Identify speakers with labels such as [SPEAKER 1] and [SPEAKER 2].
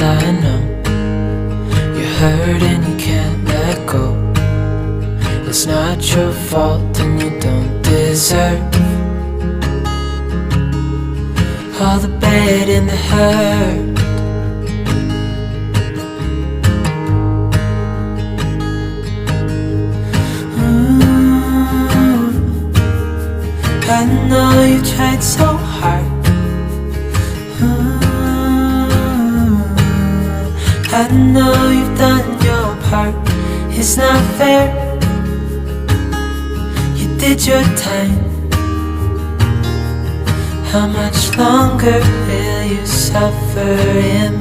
[SPEAKER 1] that I know. You're hurt and you can't let go. It's not your fault and you don't deserve all the bad and the hurt. I know you tried so hard. I know you've done your part. It's not fair. You did your time. How much longer will you suffer in